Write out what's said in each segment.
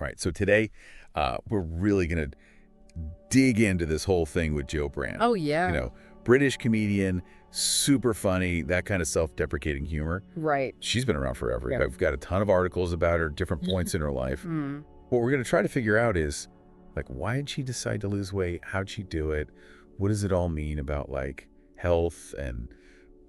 Right. So today, we're really going to dig into this whole thing with Joe Brand. Oh, yeah. You know, British comedian, super funny, that kind of self-deprecating humor. Right. She's been around forever. Yeah. I've got a ton of articles about her, different points in her life. What we're going to try to figure out is, like, why did she decide to lose weight? How'd she do it? What does it all mean about, like, health and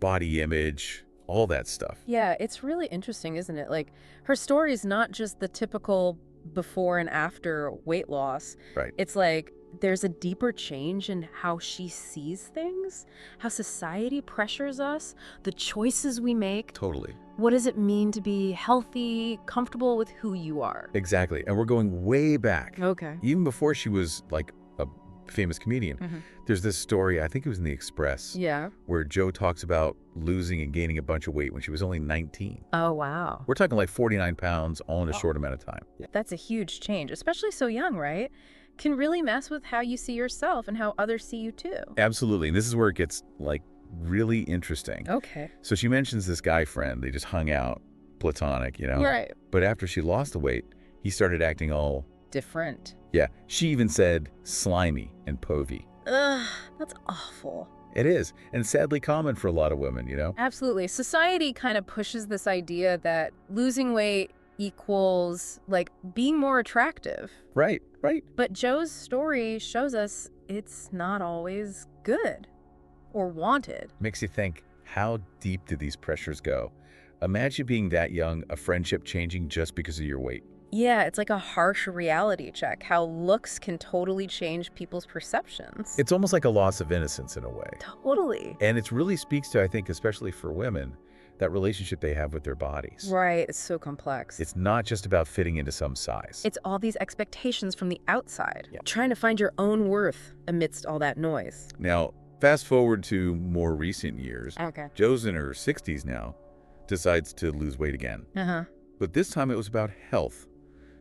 body image, all that stuff? Yeah, it's really interesting, isn't it? Like, her story is not just the typical before and after weight loss. Right. It's like there's a deeper change in how she sees things, how society pressures us, the choices we make. Totally. What does it mean to be healthy, comfortable with who you are? Exactly. And we're going way back. Okay. Even before she was, like, a famous comedian. There's this story, I think it was in the Express, Yeah. where Joe talks about losing and gaining a bunch of weight when she was only 19. Oh, wow. We're talking like 49 pounds all in a short amount of time. That's a huge change, especially so young, right? Can really mess with how you see yourself and how others see you too. Absolutely. And this is where it gets, like, really interesting. Okay. So she mentions this guy friend. They just hung out, platonic, you know? Right. But after she lost the weight, he started acting all, Different. yeah, she even said slimy and povey. Ugh, that's awful. It is. And sadly common for a lot of women, you know? Absolutely. Society kind of pushes this idea that losing weight equals, like, being more attractive. Right, right. But Joe's story shows us it's not always good or wanted. Makes you think, how deep do these pressures go? Imagine being that young, a friendship changing just because of your weight. Yeah, it's like a harsh reality check, how looks can totally change people's perceptions. It's almost like a loss of innocence in a way. Totally. And it really speaks to, I think, especially for women, that relationship they have with their bodies. Right, it's so complex. It's not just about fitting into some size. It's all these expectations from the outside, trying to find your own worth amidst all that noise. Now, fast forward to more recent years. Okay. Joe's in her 60s now, decides to lose weight again. But this time it was about health,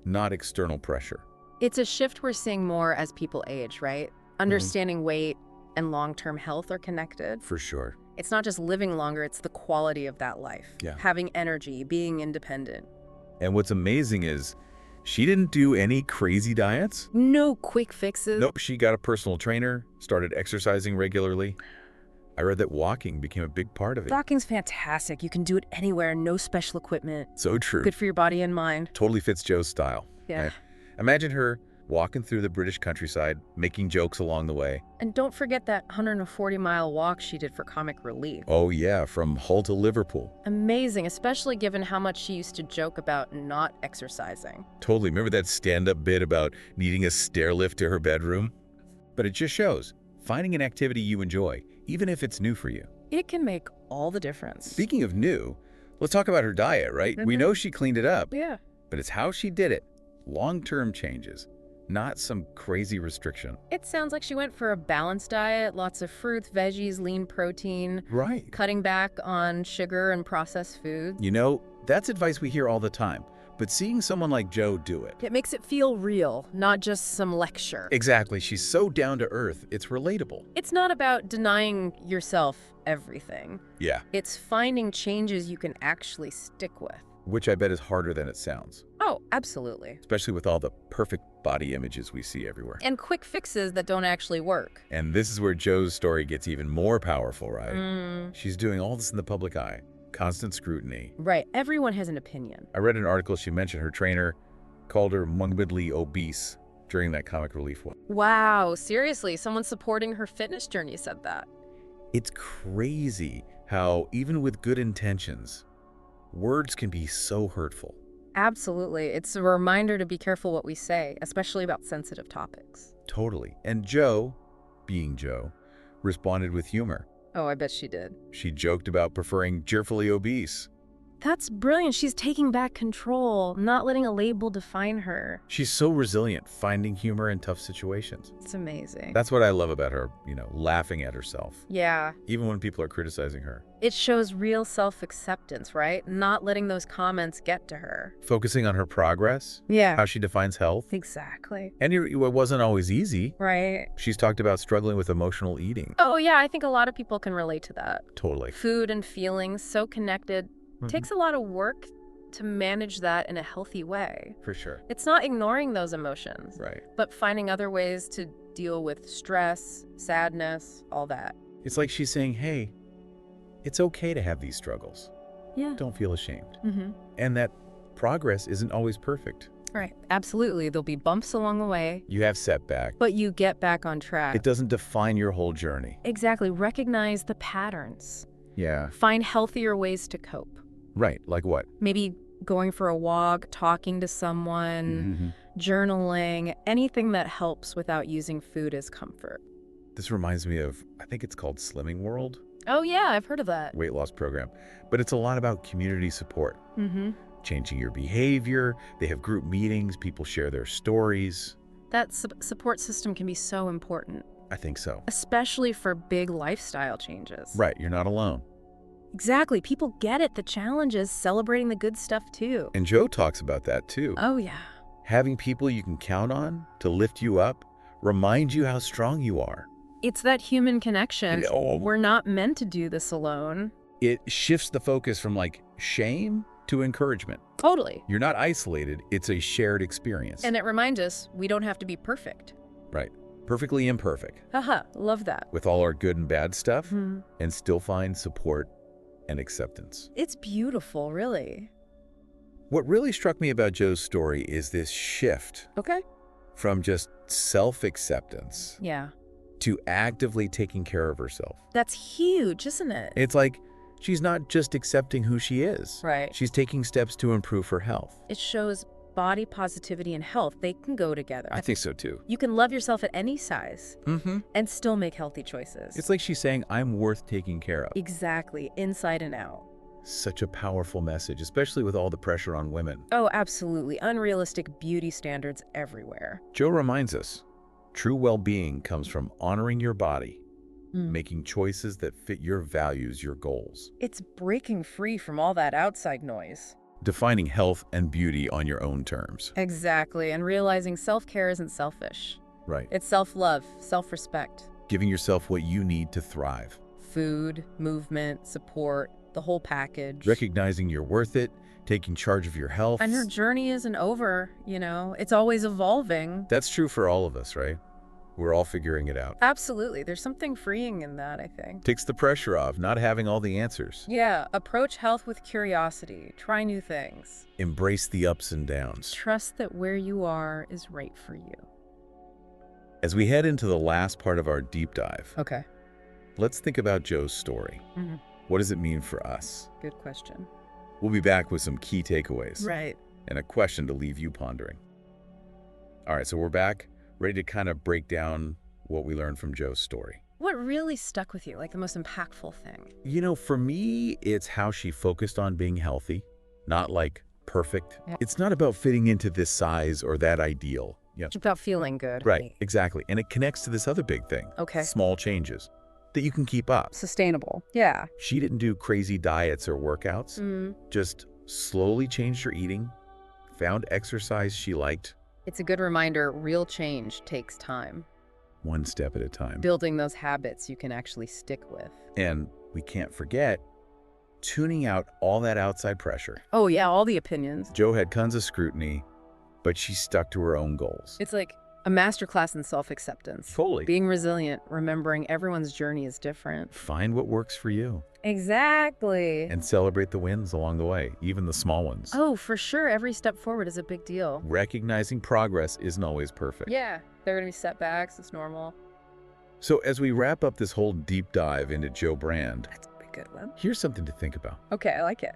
not external pressure. It's a shift we're seeing more as people age, right? Understanding weight and long-term health are connected. For sure. It's not just living longer, it's the quality of that life. Yeah. Having energy, being independent. And what's amazing is she didn't do any crazy diets. No quick fixes. Nope, she got a personal trainer, started exercising regularly. I read that walking became a big part of it. Walking's fantastic. You can do it anywhere, no special equipment. So true. Good for your body and mind. Totally fits Joe's style. Yeah. Right? Imagine her walking through the British countryside, making jokes along the way. And don't forget that 140-mile walk she did for comic relief. Oh yeah, from Hull to Liverpool. Amazing, especially given how much she used to joke about not exercising. Totally. Remember that stand-up bit about needing a stair lift to her bedroom? But it just shows, finding an activity you enjoy, even if it's new for you. It can make all the difference. Speaking of new, let's talk about her diet, right? We know she cleaned it up, Yeah. but it's how she did it. Long-term changes, not some crazy restriction. It sounds like she went for a balanced diet, lots of fruits, veggies, lean protein, Right. cutting back on sugar and processed food. You know, that's advice we hear all the time, but seeing someone like Joe do it. It makes it feel real, not just some lecture. Exactly. She's so down to earth, it's relatable. It's not about denying yourself everything. Yeah. It's finding changes you can actually stick with. Which I bet is harder than it sounds, Oh, absolutely. especially with all the perfect body images we see everywhere. And quick fixes that don't actually work. And this is where Joe's story gets even more powerful, right? She's doing all this in the public eye, constant scrutiny. Right. Everyone has an opinion. I read an article she mentioned her trainer called her morbidly obese during that comic relief one. Wow, seriously, someone supporting her fitness journey said that. It's crazy how even with good intentions, words can be so hurtful. Absolutely. It's a reminder to be careful what we say, especially about sensitive topics. Totally. And Joe, being Joe, responded with humor. Oh, I bet she did. She joked about preferring cheerfully obese. That's brilliant. She's taking back control, not letting a label define her. She's so resilient, finding humor in tough situations. It's amazing. That's what I love about her, you know, laughing at herself, Yeah. even when people are criticizing her. It shows real self-acceptance, right? Not letting those comments get to her. Focusing on her progress, Yeah. how she defines health. Exactly. And it wasn't always easy. Right. She's talked about struggling with emotional eating. Oh, yeah, I think a lot of people can relate to that. Totally. Food and feelings, so connected. Takes a lot of work to manage that in a healthy way. For sure. It's not ignoring those emotions, Right. but finding other ways to deal with stress, sadness, all that. It's like she's saying, hey, it's okay to have these struggles. Yeah. Don't feel ashamed. Mm-hmm. And that progress isn't always perfect. Right. Absolutely. There'll be bumps along the way, You have setback. but you get back on track. It doesn't define your whole journey. Exactly. Recognize the patterns. Yeah. Find healthier ways to cope. Right. Like what? Maybe going for a walk, talking to someone, journaling, anything that helps without using food as comfort. This reminds me of, I think it's called Slimming World, Oh, yeah, I've heard of that. weight loss program. But it's a lot about community support, Mm-hmm. changing your behavior. They have group meetings. People share their stories. That support system can be so important, I think so. especially for big lifestyle changes. Right. You're not alone. Exactly. People get it. The challenge is celebrating the good stuff, too. And Joe talks about that too. Oh, yeah. Having people you can count on to lift you up, remind you how strong you are. It's that human connection. Oh. We're not meant to do this alone. It shifts the focus from like shame to encouragement. Totally. You're not isolated. It's a shared experience. And it reminds us we don't have to be perfect. Right. Perfectly imperfect Haha, love that. with all our good and bad stuff, Hmm. and still find support and acceptance. It's beautiful, really. What really struck me about Joe's story is this shift Okay. from just self-acceptance Yeah. to actively taking care of herself. That's huge, isn't it? It's like she's not just accepting who she is. Right. She's taking steps to improve her health. It shows body positivity and health. They can go together. I think so too. You can love yourself at any size Mm-hmm. and still make healthy choices. It's like she's saying, I'm worth taking care of. Exactly, inside and out. Such a powerful message, especially with all the pressure on women. Oh, absolutely. Unrealistic beauty standards everywhere. Joe reminds us, true well-being comes from honoring your body, Mm. making choices that fit your values, your goals, It's breaking free from all that outside noise. defining health and beauty on your own terms. Exactly, and realizing self-care isn't selfish. Right. It's self-love, self-respect. Giving yourself what you need to thrive. Food, movement, support, the whole package. Recognizing you're worth it, taking charge of your health. And your journey isn't over, you know? It's always evolving. That's true for all of us, right? We're all figuring it out. Absolutely. There's something freeing in that, I think. Takes the pressure off, not having all the answers. Yeah, approach health with curiosity. Try new things. Embrace the ups and downs. Trust that where you are is right for you. As we head into the last part of our deep dive, Okay. let's think about Joe's story. Mm-hmm. What does it mean for us? Good question. We'll be back with some key takeaways Right. and a question to leave you pondering. All right, so we're back, ready to kind of break down what we learned from Joe's story. What really stuck with you, like the most impactful thing? You know, for me, it's how she focused on being healthy, not like perfect. Yeah. It's not about fitting into this size or that ideal. Yeah. It's about feeling good. Right, exactly. And it connects to this other big thing. Okay. Small changes that you can keep up. Sustainable. Yeah. She didn't do crazy diets or workouts, Mm. just slowly changed her eating, found exercise she liked, It's a good reminder, real change takes time. one step at a time. Building those habits you can actually stick with. And we can't forget tuning out all that outside pressure. Oh, yeah, all the opinions. Joe had tons of scrutiny, but she stuck to her own goals. It's like a masterclass in self-acceptance. Totally. Being resilient, remembering everyone's journey is different. Find what works for you Exactly. and celebrate the wins along the way, even the small ones. Oh, for sure. Every step forward is a big deal. Recognizing progress isn't always perfect. Yeah, there are going to be setbacks. It's normal. So as we wrap up this whole deep dive into Joe Brand, That's a good one. here's something to think about. Okay, I like it.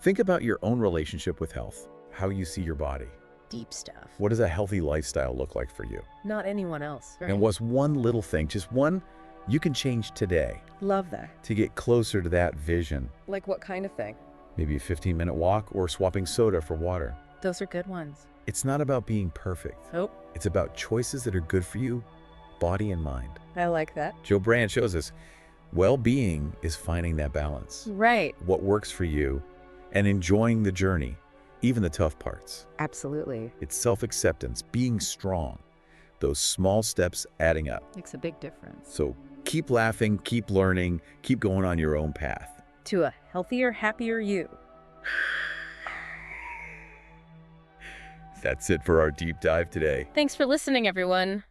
Think about your own relationship with health, how you see your body. Deep stuff. What does a healthy lifestyle look like for you? Not anyone else. And what's one little thing, just one, you can change today Love that. to get closer to that vision? Like what kind of thing? Maybe a 15-minute walk or swapping soda for water. Those are good ones. It's not about being perfect. Oh, It's about choices that are good for you, body and mind. I like that. Joe Brand shows us well-being is finding that balance, Right. what works for you, and enjoying the journey, even the tough parts. Absolutely. It's self-acceptance, being strong, those small steps adding up. Makes a big difference. So keep laughing, keep learning, keep going on your own path. To a healthier, happier you. That's it for our deep dive today. Thanks for listening, everyone.